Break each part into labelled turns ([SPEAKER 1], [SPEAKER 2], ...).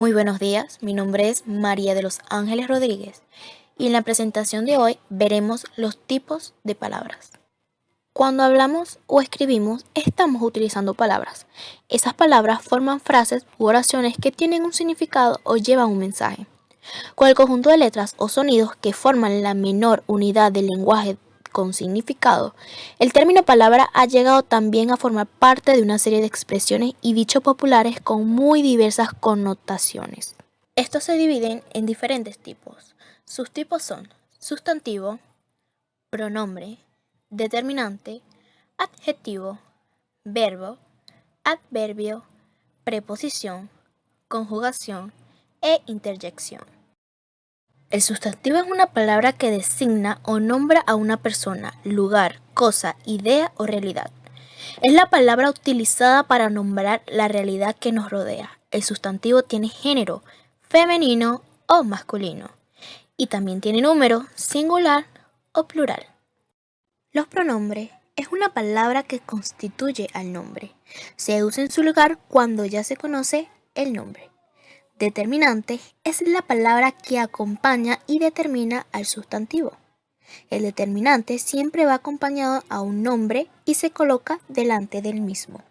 [SPEAKER 1] Muy buenos días, mi nombre es María de los Ángeles Rodríguez y en la presentación de hoy veremos los tipos de palabras. Cuando hablamos o escribimos, estamos utilizando palabras. Esas palabras forman frases u oraciones que tienen un significado o llevan un mensaje. Con el conjunto de letras o sonidos que forman la menor unidad del lenguaje con significado, el término palabra ha llegado también a formar parte de una serie de expresiones y dichos populares con muy diversas connotaciones. Estos se dividen en diferentes tipos. Sus tipos son sustantivo, pronombre, determinante, adjetivo, verbo, adverbio, preposición, conjugación e interjección. El sustantivo es una palabra que designa o nombra a una persona, lugar, cosa, idea o realidad. Es la palabra utilizada para nombrar la realidad que nos rodea. El sustantivo tiene género, femenino o masculino, y también tiene número, singular o plural. Los pronombres es una palabra que constituye al nombre. Se usa en su lugar cuando ya se conoce el nombre. Determinante es la palabra que acompaña y determina al sustantivo. El determinante siempre va acompañado a un nombre y se coloca delante del mismo.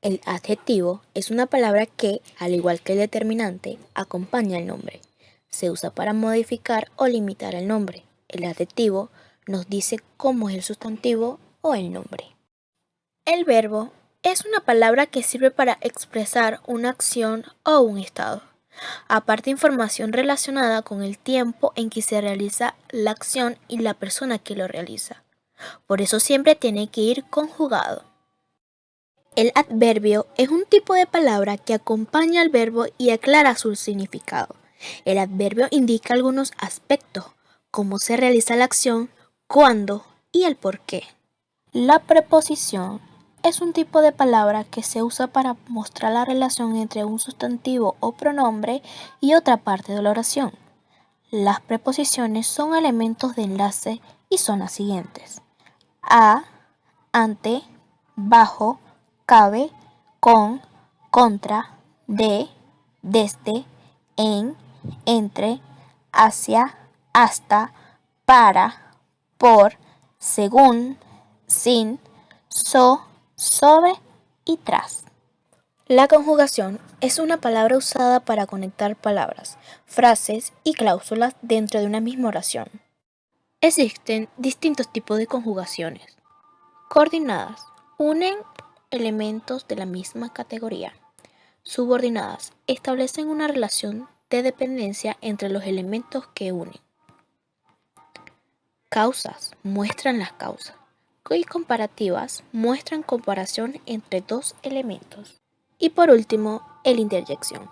[SPEAKER 1] El adjetivo es una palabra que, al igual que el determinante, acompaña al nombre. Se usa para modificar o limitar el nombre. El adjetivo nos dice cómo es el sustantivo o el nombre. El verbo es una palabra que sirve para expresar una acción o un estado. Aparte información relacionada con el tiempo en que se realiza la acción y la persona que lo realiza. Por eso siempre tiene que ir conjugado. El adverbio es un tipo de palabra que acompaña al verbo y aclara su significado. El adverbio indica algunos aspectos, cómo se realiza la acción, cuándo y el por qué. La preposición es un tipo de palabra que se usa para mostrar la relación entre un sustantivo o pronombre y otra parte de la oración. Las preposiciones son elementos de enlace y son las siguientes: a, ante, bajo, cabe, con, contra, de, desde, en, entre, hacia, hasta, para, por, según, sin, sobre y tras. La conjugación es una palabra usada para conectar palabras, frases y cláusulas dentro de una misma oración. Existen distintos tipos de conjugaciones. Coordinadas: unen elementos de la misma categoría. Subordinadas: establecen una relación de dependencia entre los elementos que unen. Causas: muestran las causas. Y comparativas: muestran comparación entre dos elementos. Y por último, el interjección.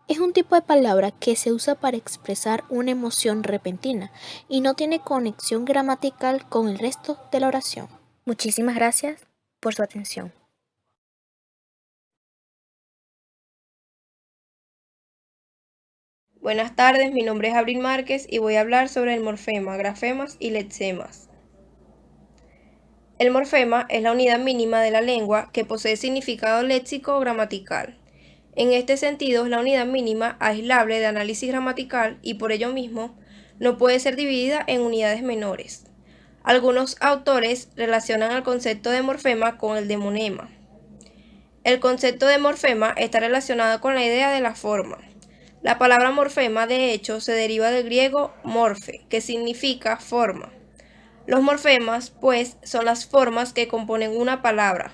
[SPEAKER 1] Es un tipo de palabra que se usa para expresar una emoción repentina y no tiene conexión gramatical con el resto de la oración. Muchísimas gracias por su atención.
[SPEAKER 2] Buenas tardes, mi nombre es Abril Márquez y voy a hablar sobre el morfema, grafemas y lexemas. El morfema es la unidad mínima de la lengua que posee significado léxico o gramatical. En este sentido, es la unidad mínima aislable de análisis gramatical y por ello mismo no puede ser dividida en unidades menores. Algunos autores relacionan el concepto de morfema con el de monema. El concepto de morfema está relacionado con la idea de la forma. La palabra morfema, de hecho, se deriva del griego morfe, que significa forma. Los morfemas, pues, son las formas que componen una palabra,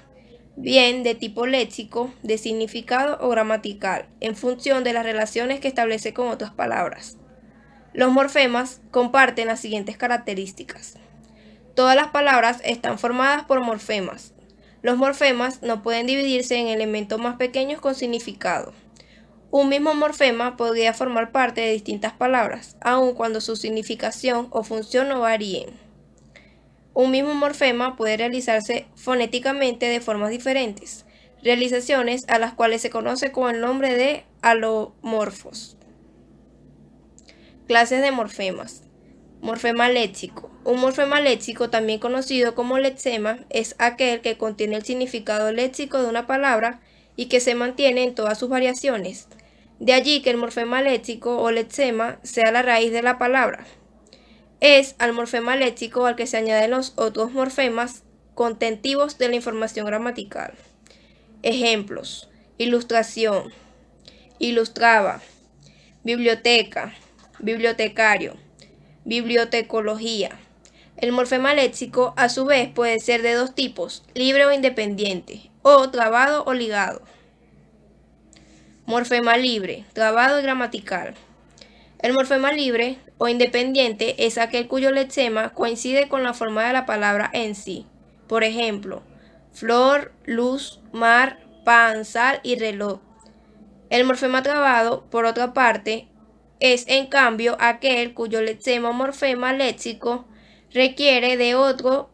[SPEAKER 2] bien de tipo léxico, de significado o gramatical, en función de las relaciones que establece con otras palabras. Los morfemas comparten las siguientes características. Todas las palabras están formadas por morfemas. Los morfemas no pueden dividirse en elementos más pequeños con significado. Un mismo morfema podría formar parte de distintas palabras, aun cuando su significación o función no varíen. Un mismo morfema puede realizarse fonéticamente de formas diferentes, realizaciones a las cuales se conoce con el nombre de alomorfos. Clases de morfemas. Morfema léxico. Un morfema léxico, también conocido como lexema, es aquel que contiene el significado léxico de una palabra y que se mantiene en todas sus variaciones. De allí que el morfema léxico o lexema sea la raíz de la palabra. Es al morfema léxico al que se añaden los otros morfemas contentivos de la información gramatical. Ejemplos: ilustración, ilustraba, biblioteca, bibliotecario, bibliotecología. El morfema léxico a su vez puede ser de dos tipos, libre o independiente, o trabado o ligado. Morfema libre, trabado y gramatical. El morfema libre o independiente es aquel cuyo lexema coincide con la forma de la palabra en sí. Por ejemplo, flor, luz, mar, pan, sal y reloj. El morfema trabado, por otra parte, es en cambio aquel cuyo lexema o morfema léxico requiere de otro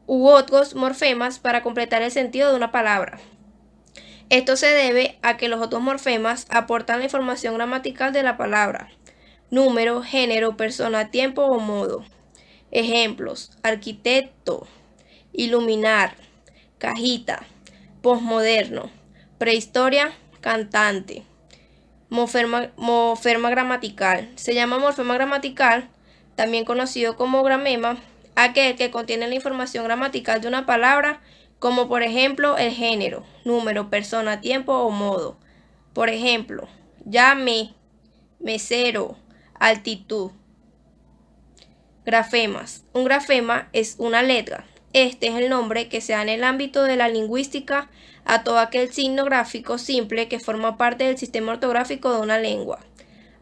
[SPEAKER 2] u otros morfemas para completar el sentido de una palabra. Esto se debe a que los otros morfemas aportan la información gramatical de la palabra: número, género, persona, tiempo o modo. Ejemplos: arquitecto, iluminar, cajita, posmoderno, prehistoria, cantante. Morfema gramatical. Se llama morfema gramatical, también conocido como gramema, aquel que contiene la información gramatical de una palabra, como por ejemplo el género, número, persona, tiempo o modo. Por ejemplo, llame, mesero, altitud. Grafemas. Un grafema es una letra. Este es el nombre que se da en el ámbito de la lingüística a todo aquel signo gráfico simple que forma parte del sistema ortográfico de una lengua.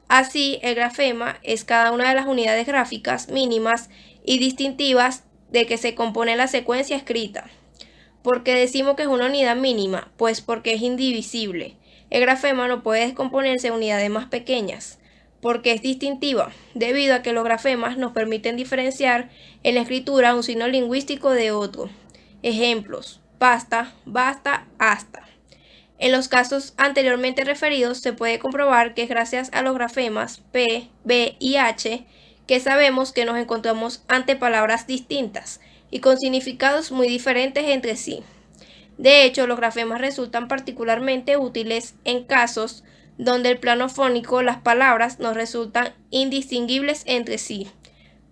[SPEAKER 2] Así, el grafema es cada una de las unidades gráficas mínimas y distintivas de que se compone la secuencia escrita. ¿Por qué decimos que es una unidad mínima? Pues porque es indivisible. El grafema no puede descomponerse en unidades más pequeñas, porque es distintiva, debido a que los grafemas nos permiten diferenciar en la escritura un signo lingüístico de otro. Ejemplos: pasta, basta, hasta. En los casos anteriormente referidos se puede comprobar que es gracias a los grafemas P, B y H que sabemos que nos encontramos ante palabras distintas y con significados muy diferentes entre sí. De hecho, los grafemas resultan particularmente útiles en casos donde el plano fónico, las palabras, nos resultan indistinguibles entre sí,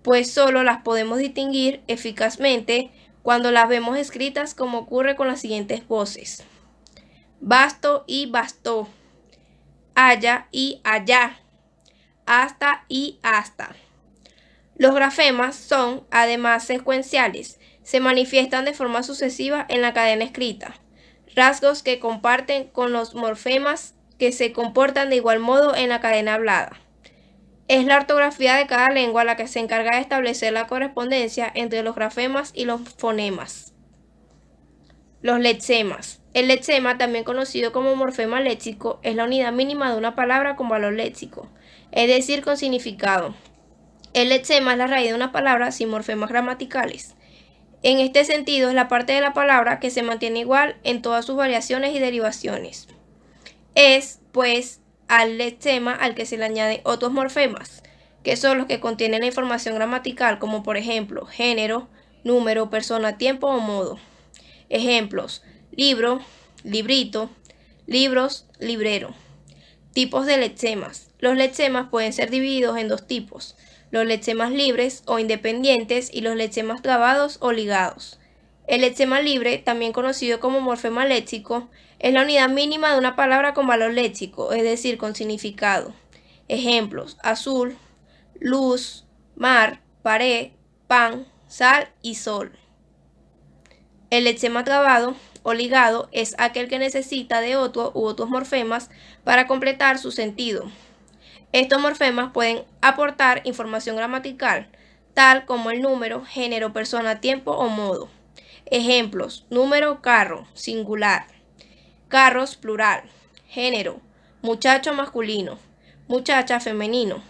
[SPEAKER 2] pues solo las podemos distinguir eficazmente cuando las vemos escritas, como ocurre con las siguientes voces: basto y bastó, allá y allá, hasta y hasta. Los grafemas son, además, secuenciales, se manifiestan de forma sucesiva en la cadena escrita, rasgos que comparten con los morfemas que se comportan de igual modo en la cadena hablada. Es la ortografía de cada lengua la que se encarga de establecer la correspondencia entre los grafemas y los fonemas. Los lexemas. El lexema, también conocido como morfema léxico, es la unidad mínima de una palabra con valor léxico, es decir, con significado. El lexema es la raíz de una palabra sin morfemas gramaticales. En este sentido, es la parte de la palabra que se mantiene igual en todas sus variaciones y derivaciones. Es, pues, al lexema al que se le añaden otros morfemas, que son los que contienen la información gramatical, como por ejemplo género, número, persona, tiempo o modo. Ejemplos: libro, librito, libros, librero. Tipos de lexemas. Los lexemas pueden ser divididos en dos tipos: los lexemas libres o independientes y los lexemas trabados o ligados. El lexema libre, también conocido como morfema léxico, es la unidad mínima de una palabra con valor léxico, es decir, con significado. Ejemplos: azul, luz, mar, pared, pan, sal y sol. El lexema trabado o ligado es aquel que necesita de otro u otros morfemas para completar su sentido. Estos morfemas pueden aportar información gramatical, tal como el número, género, persona, tiempo o modo. Ejemplos: número, carro, singular; carros, plural; género, muchacho, masculino; muchacha, femenino;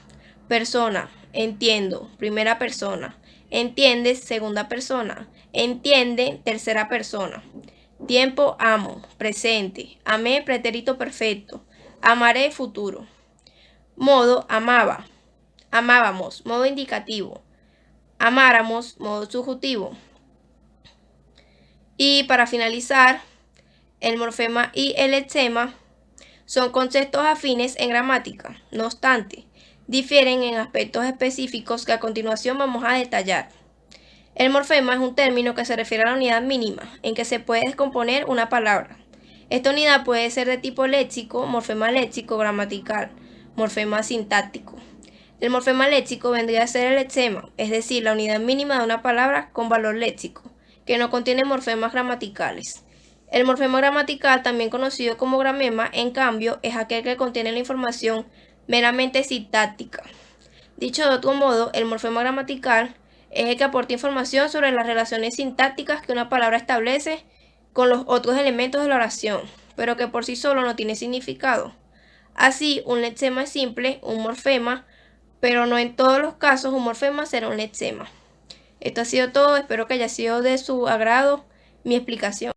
[SPEAKER 2] persona, entiendo, primera persona; entiendes, segunda persona; entiende, tercera persona; tiempo, amo, presente; amé, pretérito perfecto; amaré, futuro; modo, amaba, amábamos, modo indicativo; amáramos, modo subjuntivo. Y para finalizar, el morfema y el lexema Son conceptos afines en gramática. No obstante, difieren en aspectos específicos que a continuación vamos a detallar. El morfema es un término que se refiere a la unidad mínima en que se puede descomponer una palabra. Esta unidad puede ser de tipo léxico, morfema léxico, gramatical, morfema sintáctico. El morfema léxico vendría a ser el lexema, es decir, la unidad mínima de una palabra con valor léxico, que no contiene morfemas gramaticales. El morfema gramatical, también conocido como gramema, en cambio, es aquel que contiene la información meramente sintáctica. Dicho de otro modo, el morfema gramatical es el que aporta información sobre las relaciones sintácticas que una palabra establece con los otros elementos de la oración, pero que por sí solo no tiene significado. Así, un lexema es simple, un morfema, pero no en todos los casos un morfema será un lexema. Esto ha sido todo, espero que haya sido de su agrado mi explicación.